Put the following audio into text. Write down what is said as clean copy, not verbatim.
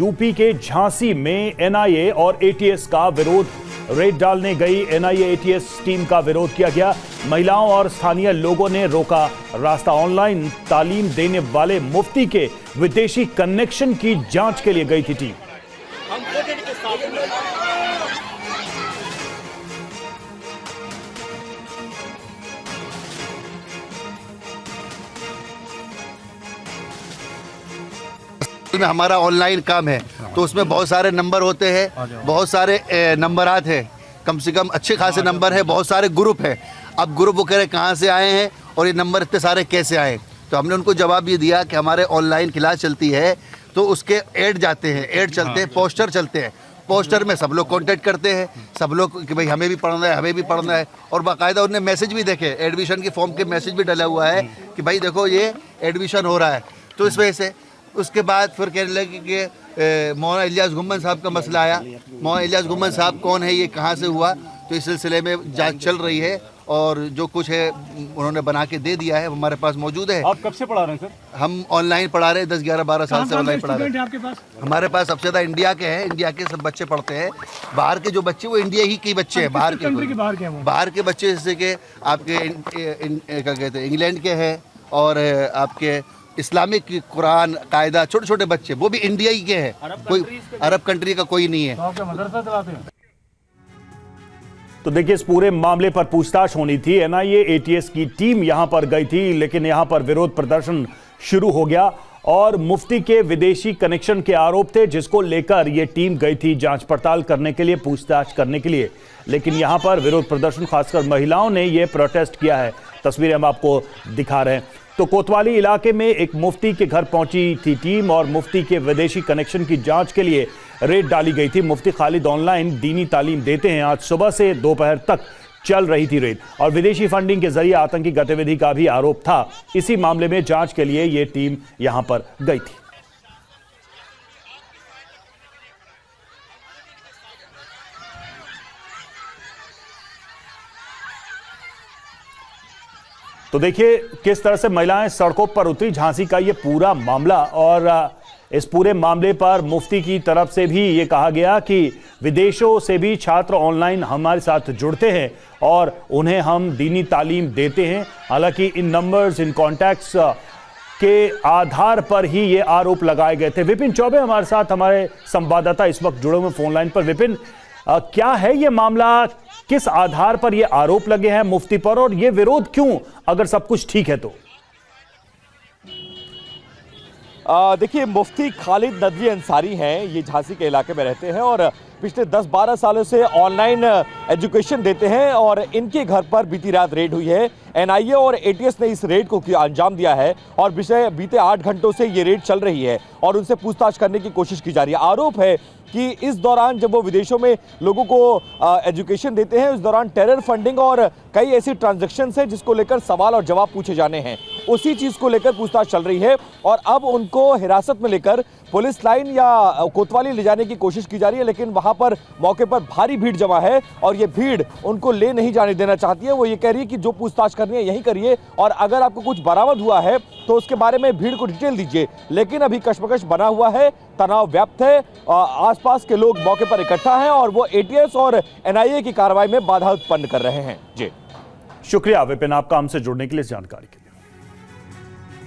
UP के झांसी में NIA और एटीएस का विरोध। रेड डालने गई एनआईए एटीएस टीम का विरोध किया गया। महिलाओं और स्थानीय लोगों ने रोका रास्ता। ऑनलाइन तालीम देने वाले मुफ्ती के विदेशी कनेक्शन की जांच के लिए गई थी टीम। में हमारा ऑनलाइन काम है तो उसमें बहुत सारे नंबर होते हैं, बहुत सारे नंबरात हैं, कम से कम अच्छे खासे नंबर है, बहुत सारे ग्रुप है। अब ग्रुप वगैरह कहाँ से आए हैं और ये नंबर इतने सारे कैसे आए, तो हमने उनको जवाब ये दिया कि हमारे ऑनलाइन क्लास चलती है तो उसके ऐड जाते हैं, ऐड चलते हैं, पोस्टर चलते हैं, पोस्टर में सब लोग कांटेक्ट करते हैं, सब लोग कि भाई हमें भी पढ़ना है, हमें भी पढ़ना है। और बाकायदा उन्होंने मैसेज भी देखे, एडमिशन के फॉर्म के मैसेज भी डला हुआ है कि भाई देखो ये एडमिशन हो रहा है। तो इस वजह से उसके बाद फिर कहने लगे कि मौलाना इलियास गुम्मन साहब का मसला आया। मौलाना इलियास गुम्मन साहब कौन है, ये कहाँ से हुआ, तो इस सिलसिले में जांच चल रही है और जो कुछ है उन्होंने बना के दे दिया है, हमारे पास मौजूद है। आप कब से पढ़ा रहे हैं सर? हम ऑनलाइन पढ़ा रहे हैं, 10, 11, 12 साल से ऑनलाइन पढ़ा रहे हैं। आपके पास? हमारे पास सबसे ज़्यादा इंडिया के हैं, इंडिया के सब बच्चे पढ़ते हैं। बाहर के जो बच्चे वो इंडिया ही के बच्चे हैं, बाहर के बच्चे जैसे कि आपके क्या कहते हैं इंग्लैंड के हैं और आपके इस्लामिक कुरान कायदा छोटे छोटे बच्चे वो भी इंडिया ही के हैं, कोई अरब कंट्री का कोई नहीं है। तो आपका मदरसा चलाते हैं? तो देखिए इस पूरे मामले पर पूछताछ होनी थी। एनआईए एटीएस की टीम यहां पर गई थी, लेकिन यहां पर विरोध प्रदर्शन शुरू हो गया और मुफ्ती के विदेशी कनेक्शन के आरोप थे, जिसको लेकर यह टीम गई थी जांच पड़ताल करने के लिए, पूछताछ करने के लिए। लेकिन यहां पर विरोध प्रदर्शन, खासकर महिलाओं ने यह प्रोटेस्ट किया है। तस्वीरें हम आपको दिखा रहे हैं। तो कोतवाली इलाके में एक मुफ्ती के घर पहुंची थी टीम और मुफ्ती के विदेशी कनेक्शन की जांच के लिए रेड डाली गई थी। मुफ्ती खालिद ऑनलाइन दीनी तालीम देते हैं। आज सुबह से दोपहर तक चल रही थी रेड और विदेशी फंडिंग के जरिए आतंकी गतिविधि का भी आरोप था। इसी मामले में जांच के लिए यह टीम यहां पर गई थी। तो देखिए किस तरह से महिलाएं सड़कों पर उतरी। झांसी का ये पूरा मामला और इस पूरे मामले पर मुफ्ती की तरफ से भी ये कहा गया कि विदेशों से भी छात्र ऑनलाइन हमारे साथ जुड़ते हैं और उन्हें हम दीनी तालीम देते हैं। हालांकि इन नंबर्स, इन कॉन्टैक्ट्स के आधार पर ही ये आरोप लगाए गए थे। विपिन चौबे हमारे साथ, हमारे संवाददाता इस वक्त जुड़े हुए फोन लाइन पर। विपिन, क्या है ये मामला, किस आधार पर ये आरोप लगे हैं मुफ्ती पर और ये विरोध क्यों, अगर सब कुछ ठीक है तो? देखिए, मुफ्ती खालिद नदवी अंसारी हैं, ये झांसी के इलाके में रहते हैं और पिछले 10-12 सालों से ऑनलाइन एजुकेशन देते हैं और इनके घर पर बीती रात रेड हुई है। एनआईए और एटीएस ने इस रेड को अंजाम दिया है और बीते 8 घंटों से ये रेड चल रही है और उनसे पूछताछ करने की कोशिश की जा रही है। आरोप है कि इस दौरान जब वो विदेशों में लोगों को एजुकेशन देते हैं, उस दौरान टेरर फंडिंग और कई ऐसी ट्रांजैक्शंस हैं जिसको लेकर सवाल और जवाब पूछे जाने हैं। उसी चीज़ को लेकर पूछताछ चल रही है और अब उनको हिरासत में लेकर पुलिस लाइन या कोतवाली ले जाने की कोशिश की जा रही है, लेकिन वहां पर मौके पर भारी भीड़ जमा है और ये भीड़ उनको ले नहीं जाने देना चाहती है। वो ये कह रही है कि जो पूछताछ करनी है यही करिए और अगर आपको कुछ बरामद हुआ है तो उसके बारे में भीड़ को डिटेल दीजिए। लेकिन अभी कशमकश बना हुआ है, तनाव व्याप्त है, आसपास के लोग मौके पर इकट्ठा हैं और वो एटीएस और एनआईए की कार्रवाई में बाधा उत्पन्न कर रहे हैं। जी शुक्रिया विपिन, आपका हमसे जुड़ने के लिए, इस जानकारी के लिए।